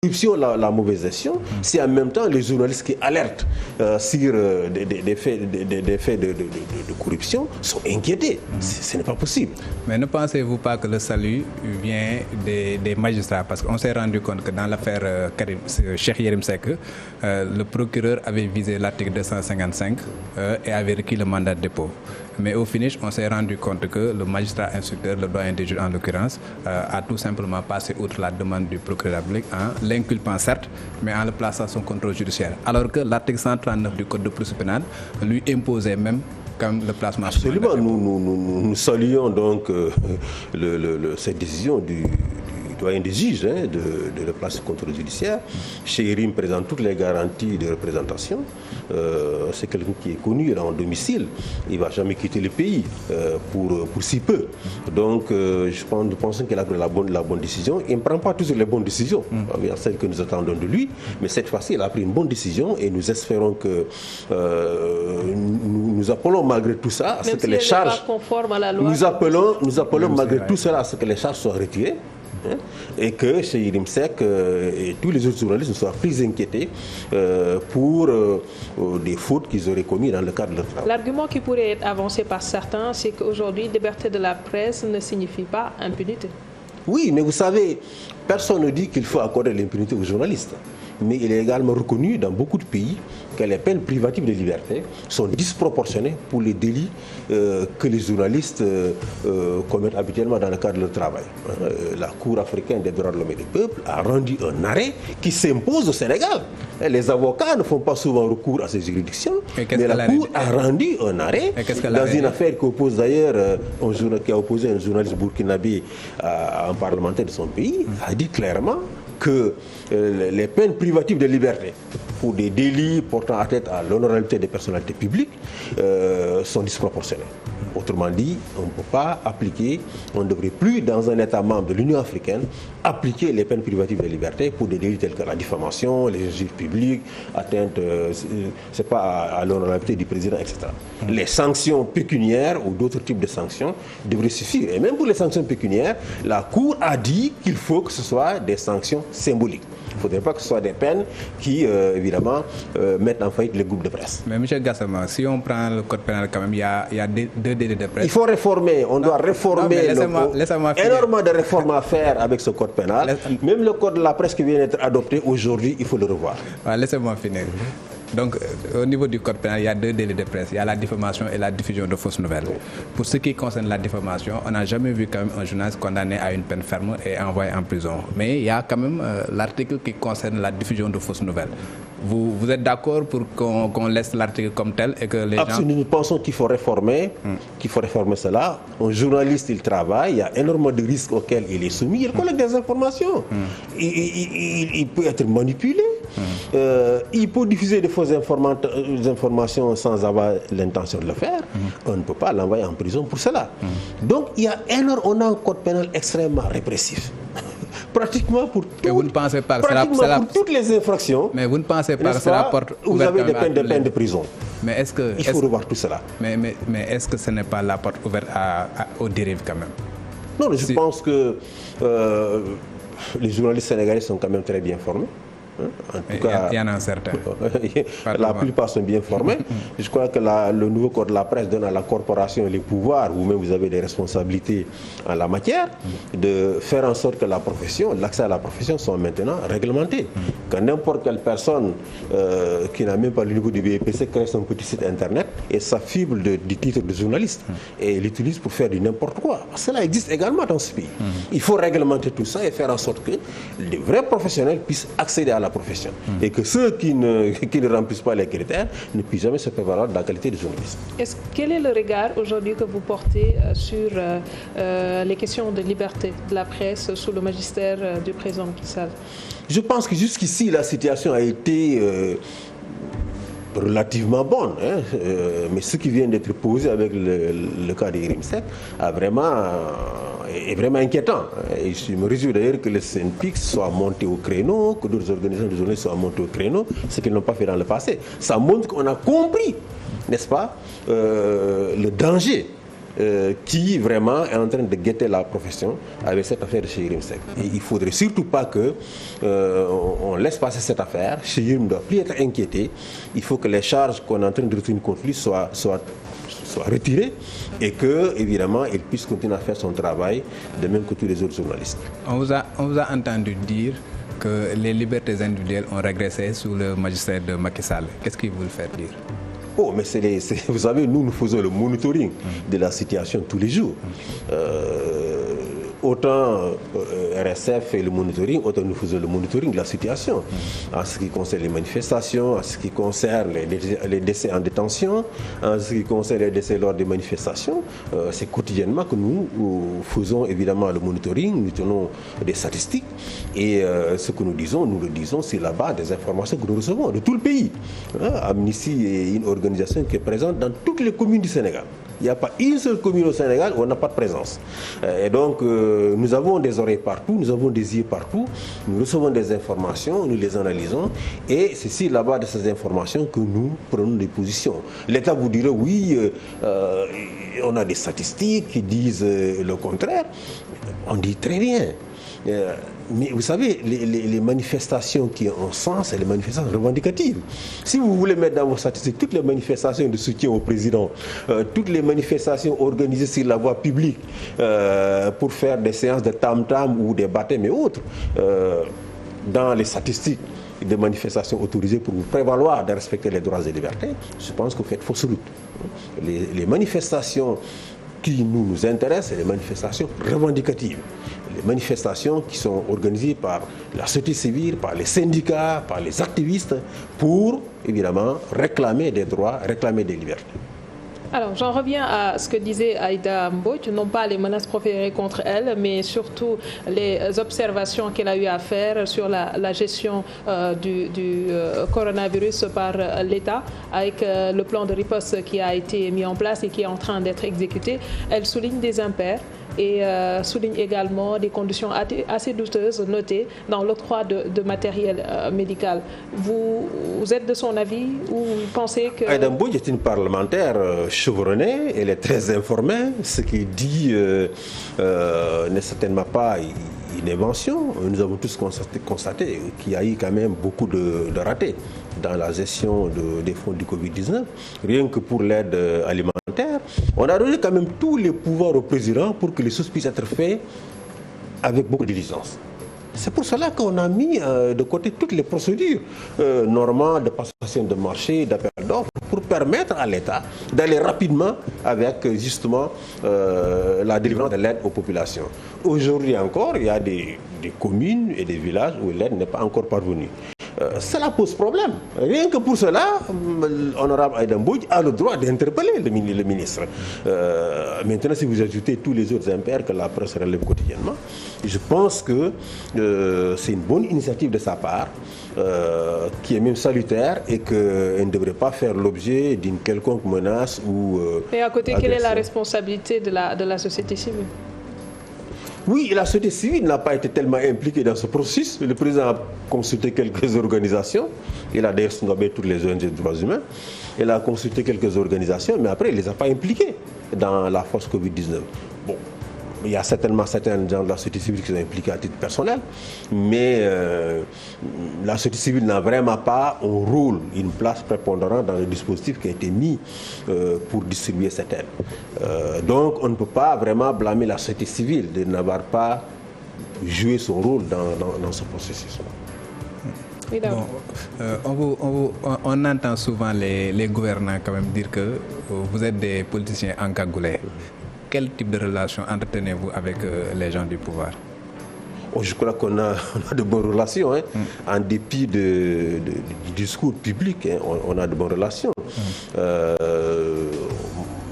corruption, la mauvaise gestion, c'est en même temps les journalistes qui alertent sur des faits de corruption sont inquiétés. Ce n'est pas possible. Mais ne pensez-vous pas que le salut vient des magistrats? Parce qu'on s'est rendu compte que dans l'affaire Cheikh Yérim Seck, le procureur avait visé l'article 255 et avait requis le mandat de dépôt. Mais au finish, on s'est rendu compte que le magistrat instructeur, le doyen des juges en l'occurrence, a tout simplement passé outre la demande du procureur public en l'inculpant certes, mais en le plaçant sous contrôle judiciaire. Alors que l'article 139 du Code de procédure pénale lui imposait même comme le placement. Absolument, nous saluons donc cette décision du doyen des juges de le placer sous contrôle judiciaire. Cheikh Yérim présente toutes les garanties de représentation. C'est quelqu'un qui est connu en domicile. Il ne va jamais quitter le pays pour si peu. Donc, nous pensons qu'il a pris la bonne décision. Il ne prend pas toujours les bonnes décisions. Il y a celles que nous attendons de lui. Mais cette fois-ci, il a pris une bonne décision et nous espérons que nous appelons malgré tout ça à ce que les charges. Nous appelons malgré tout cela à ce que les charges soient retirées. Et que Cheikh Yérim Seck et tous les autres journalistes ne soient plus inquiétés pour des fautes qu'ils auraient commises dans le cadre de leur travail. L'argument qui pourrait être avancé par certains, c'est qu'aujourd'hui, liberté de la presse ne signifie pas impunité. Oui, mais vous savez, personne ne dit qu'il faut accorder l'impunité aux journalistes. Mais il est également reconnu dans beaucoup de pays que les peines privatives de liberté sont disproportionnées pour les délits que les journalistes commettent habituellement dans le cadre de leur travail. La Cour africaine des droits de l'homme et du peuple a rendu un arrêt qui s'impose au Sénégal. Les avocats ne font pas souvent recours à ces juridictions, mais la Cour a rendu un arrêt dans une affaire qui oppose d'ailleurs qui a opposé un journaliste burkinabé à un parlementaire de son pays, a dit clairement que les peines privatives de liberté pour des délits portant atteinte à l'honorabilité des personnalités publiques sont disproportionnées. Autrement dit, on ne peut pas appliquer, on ne devrait plus, dans un État membre de l'Union africaine, appliquer les peines privatives de liberté pour des délits tels que la diffamation, les injures publiques, atteinte c'est pas à l'honorabilité du président, etc. Les sanctions pécuniaires ou d'autres types de sanctions devraient suffire. Et même pour les sanctions pécuniaires, la Cour a dit qu'il faut que ce soit des sanctions symboliques. Il ne faudrait pas que ce soit des peines qui, évidemment, mettent en faillite les groupes de presse. Mais M. Gassama, si on prend le code pénal, quand même, il y a deux délits de presse. Il faut réformer, on doit réformer. Énormément de réformes à faire avec ce code pénal. Même le code de la presse qui vient d'être adopté aujourd'hui, il faut le revoir. Laissez-moi finir. Donc, au niveau du code pénal, il y a deux délits de presse. Il y a la diffamation et la diffusion de fausses nouvelles. Pour ce qui concerne la diffamation, on n'a jamais vu quand même un journaliste condamné à une peine ferme et envoyé en prison. Mais il y a quand même l'article qui concerne la diffusion de fausses nouvelles. Vous êtes d'accord pour qu'on laisse l'article comme tel et que les gens... Absolument, nous pensons qu'il faut réformer, cela. Un journaliste, il travaille, il y a énormément de risques auxquels il est soumis. Il collecte des informations. Il peut être manipulé. Il peut diffuser de fausses informations sans avoir l'intention de le faire. On ne peut pas l'envoyer en prison pour cela. Donc, on a un code pénal extrêmement répressif. Pratiquement pour toutes les infractions. Mais vous ne pensez pas que cela porte... Vous avez des peines de prison. Mais est-ce que... Il faut revoir tout cela. Mais est-ce que ce n'est pas la porte ouverte aux dérives quand même? Non, je pense que les journalistes sénégalais sont quand même très bien formés. En tout cas, il y en a un certain. La plupart sont bien formés. Je crois que le nouveau code de la presse donne à la corporation les pouvoirs, vous-même vous avez des responsabilités en la matière, de faire en sorte que l'accès à la profession soit maintenant réglementé. Que n'importe quelle personne qui n'a même pas le niveau du BEPC crée son petit site internet et s'affible du titre de journaliste et l'utilise pour faire du n'importe quoi. Cela existe également dans ce pays. Il faut réglementer tout ça et faire en sorte que les vrais professionnels puissent accéder à la profession. Et que ceux qui ne remplissent pas les critères ne puissent jamais se faire valoir de la qualité de journaliste. Quel est le regard aujourd'hui que vous portez sur les questions de liberté de la presse sous le magistère du président Macky Sall? Je pense que jusqu'ici, la situation a été relativement bonne. Mais ce qui vient d'être posé avec le cas de Yérim Seck est vraiment inquiétant. Et je me réjouis d'ailleurs que le SYNPICS soit monté au créneau, que d'autres organisations de journalistes soient montées au créneau, ce qu'ils n'ont pas fait dans le passé. Ça montre qu'on a compris, n'est-ce pas, le danger qui vraiment est en train de guetter la profession avec cette affaire de Cheikh Yérim Seck. Et il ne faudrait surtout pas que on laisse passer cette affaire. Cheikh Yérim ne doit plus être inquiété. Il faut que les charges qu'on est en train de retenir contre lui soient retirées et que, évidemment, il puisse continuer à faire son travail de même que tous les autres journalistes. On vous a entendu dire que les libertés individuelles ont régressé sous le magistère de Macky Sall. Qu'est-ce qu'il vous le fait dire? Oh, mais vous savez, nous faisons le monitoring de la situation tous les jours. Autant RSF fait le monitoring, autant nous faisons le monitoring de la situation. En ce qui concerne les manifestations, en ce qui concerne les décès en détention, en ce qui concerne les décès lors des manifestations, c'est quotidiennement que nous faisons évidemment le monitoring, nous tenons des statistiques et ce que nous le disons sur la base des informations que nous recevons de tout le pays. Amnesty est une organisation qui est présente dans toutes les communes du Sénégal. Il n'y a pas une seule commune au Sénégal où on n'a pas de présence. Et donc, nous avons des oreilles partout, nous avons des yeux partout, nous recevons des informations, nous les analysons, et c'est sur la base de ces informations que nous prenons des positions. L'État vous dirait, oui, on a des statistiques qui disent le contraire. On dit très bien. Mais vous savez, les manifestations qui ont sens, c'est les manifestations revendicatives. Si vous voulez mettre dans vos statistiques toutes les manifestations de soutien au président, toutes les manifestations organisées sur la voie publique pour faire des séances de tam-tam ou des baptêmes et autres, dans les statistiques de manifestations autorisées pour vous prévaloir de respecter les droits et libertés, je pense que vous faites fausse route. Les manifestations qui nous intéressent, c'est les manifestations revendicatives. Les manifestations qui sont organisées par la société civile, par les syndicats, par les activistes, pour, évidemment, réclamer des droits, réclamer des libertés. Alors, j'en reviens à ce que disait Aïda Mbodj, non pas les menaces proférées contre elle, mais surtout les observations qu'elle a eu à faire sur la gestion du coronavirus par l'État, avec le plan de riposte qui a été mis en place et qui est en train d'être exécuté. Elle souligne des impairs et souligne également des conditions assez douteuses notées dans l'octroi de matériel médical. Vous êtes de son avis ou vous pensez que... Aïda Mbodj est une parlementaire chevronnée, elle est très informée. Ce qu'il dit n'est certainement pas une invention. Nous avons tous constaté qu'il y a eu quand même beaucoup de ratés dans la gestion des fonds du Covid-19. Rien que pour l'aide alimentaire, on a donné quand même tous les pouvoirs au président pour que les choses puissent être faites avec beaucoup de diligence. C'est pour cela qu'on a mis de côté toutes les procédures normales de passation de marché, d'appel d'offres, pour permettre à l'État d'aller rapidement avec justement la délivrance de l'aide aux populations. Aujourd'hui encore, il y a des communes et des villages où l'aide n'est pas encore parvenue. Cela pose problème. Rien que pour cela, l'honorable Aïda Mbodj a le droit d'interpeller le ministre. Maintenant, si vous ajoutez tous les autres impairs que la presse relève quotidiennement, je pense que c'est une bonne initiative de sa part, qui est même salutaire et qu'elle ne devrait pas faire l'objet d'une quelconque menace ou... Mais à côté, quelle est la responsabilité de la société civile ? Oui, la société civile n'a pas été tellement impliquée dans ce processus. Le président a consulté quelques organisations. Il a d'ailleurs snobé toutes les ONG des droits humains. Il a consulté quelques organisations, mais après, il ne les a pas impliquées dans la force Covid-19. Bon, il y a certainement certains gens de la société civile qui sont impliqués à titre personnel, mais la société civile n'a vraiment pas un rôle, une place prépondérante dans le dispositif qui a été mis pour distribuer cette aide. Donc on ne peut pas vraiment blâmer la société civile de n'avoir pas joué son rôle dans ce processus. Bon, on entend souvent les gouvernants quand même dire que vous êtes des politiciens encagoulés. Quel type de relation entretenez-vous avec les gens du pouvoir? Je crois qu'on a de bonnes relations. Hein. En dépit du discours public, hein, on a de bonnes relations.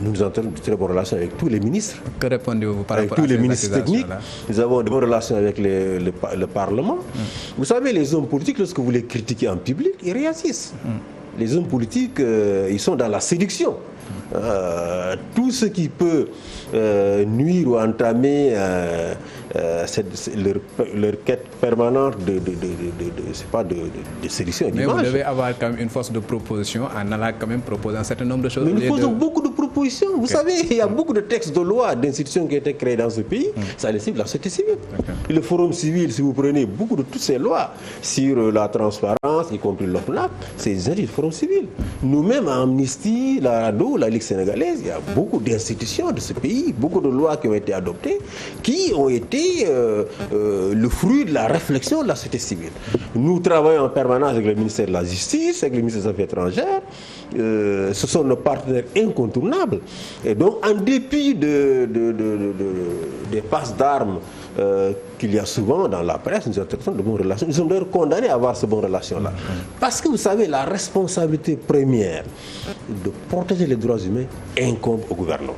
Nous entretenons de très bonnes relations avec tous les ministres. Que répondez-vous par rapport à ces accusations-là? Avec tous les ministres techniques. Nous avons de bonnes relations avec le Parlement. Vous savez, les hommes politiques, lorsque vous les critiquez en public, ils réagissent. Les hommes politiques, ils sont dans la séduction. Tout ce qui peut nuire ou entamer leur quête permanente de séduction et d'image. Mais vous devez avoir quand même une force de proposition en allant quand même proposer un certain nombre de choses. Mais nous faisons beaucoup de propositions. proposition. Vous savez, il y a beaucoup de textes de loi, d'institutions qui ont été créées dans ce pays. Ça nécessite la société civile. Le Forum civil, si vous prenez beaucoup de toutes ces lois sur la transparence, y compris l'OFNAC, c'est du Forum civil. Nous-mêmes, à Amnesty, la RADDHO, la Ligue sénégalaise, il y a beaucoup d'institutions de ce pays, beaucoup de lois qui ont été adoptées, qui ont été le fruit de la réflexion de la société civile. Nous travaillons en permanence avec le ministère de la Justice, avec le ministère des Affaires étrangères. Ce sont nos partenaires incontournables. Et donc, en dépit des passes d'armes qu'il y a souvent dans la presse, nous avons de bonnes relations. Nous sommes d'ailleurs condamnés à avoir ces bonnes relations-là. Parce que vous savez, la responsabilité première de protéger les droits humains incombe au gouvernement.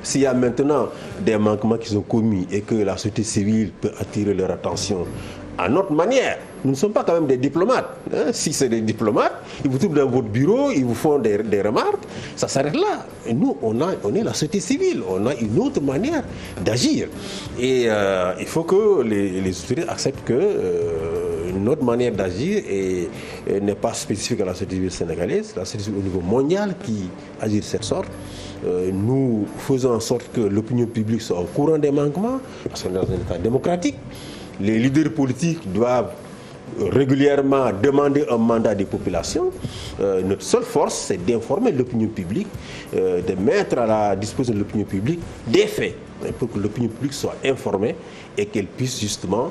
S'il y a maintenant des manquements qui sont commis et que la société civile peut attirer leur attention à notre manière, nous ne sommes pas quand même des diplomates. Hein. Si c'est des diplomates, ils vous trouvent dans votre bureau, ils vous font des remarques, ça s'arrête là. Et nous, on est la société civile, on a une autre manière d'agir. Et il faut que les autorités acceptent que notre manière d'agir n'est pas spécifique à la société civile sénégalaise, la société civile au niveau mondial qui agit de cette sorte. Nous faisons en sorte que l'opinion publique soit au courant des manquements, parce qu'on est dans un État démocratique. Les leaders politiques doivent régulièrement demander un mandat des populations. Notre seule force, c'est d'informer l'opinion publique, de mettre à la disposition de l'opinion publique des faits, pour que l'opinion publique soit informée et qu'elle puisse justement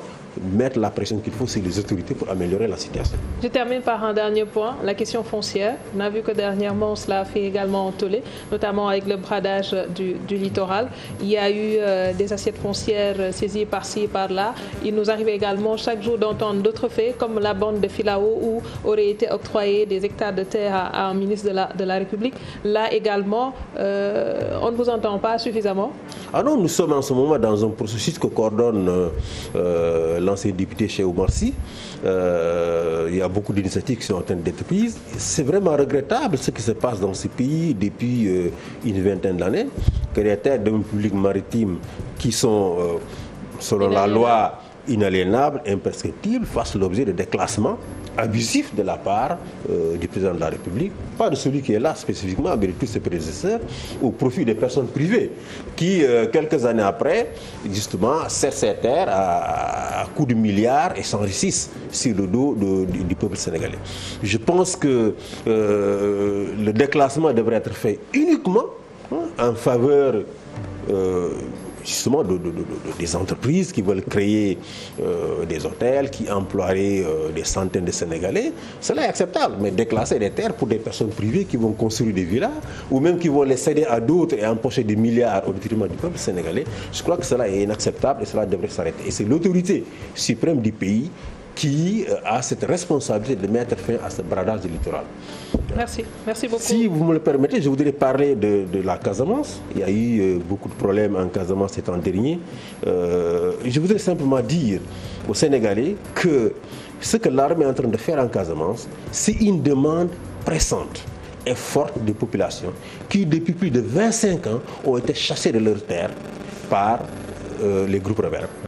mettre la pression qu'il faut sur les autorités pour améliorer la situation. Je termine par un dernier point, la question foncière. On a vu que dernièrement, cela a fait également tollé, notamment avec le bradage du littoral. Il y a eu des assiettes foncières saisies par-ci, par-là. Il nous arrive également chaque jour d'entendre d'autres faits, comme la bande de Filao, où auraient été octroyés des hectares de terre à un ministre de la République. Là également, on ne vous entend pas suffisamment. Ah non, nous sommes en ce moment dans un processus que coordonne l'ancien député chez Oumar Sy. Il y a beaucoup d'initiatives qui sont en train d'être prises. C'est vraiment regrettable ce qui se passe dans ce pays depuis une vingtaine d'années, que les terres de public maritime qui sont, selon la loi, inaliénables, imprescriptibles, fassent l'objet de déclassements abusifs de la part du président de la République, pas de celui qui est là spécifiquement, mais de tous ses prédécesseurs, au profit des personnes privées qui, quelques années après, justement, serrent ces terres à coups de milliards et s'enrichissent sur le dos du peuple sénégalais. Je pense que le déclassement devrait être fait uniquement en faveur justement des entreprises qui veulent créer des hôtels, qui emploieraient des centaines de Sénégalais. Cela est acceptable, mais déclasser des terres pour des personnes privées qui vont construire des villas ou même qui vont les céder à d'autres et empocher des milliards au détriment du peuple sénégalais, je crois que cela est inacceptable et cela devrait s'arrêter. Et c'est l'autorité suprême du pays qui a cette responsabilité de mettre fin à ce bradage du littoral. Merci beaucoup. Si vous me le permettez, je voudrais parler de la Casamance. Il y a eu beaucoup de problèmes en Casamance cet an dernier. Je voudrais simplement dire aux Sénégalais que ce que l'armée est en train de faire en Casamance, c'est une demande pressante et forte des populations qui, depuis plus de 25 ans, ont été chassées de leurs terres par les groupes rebelles.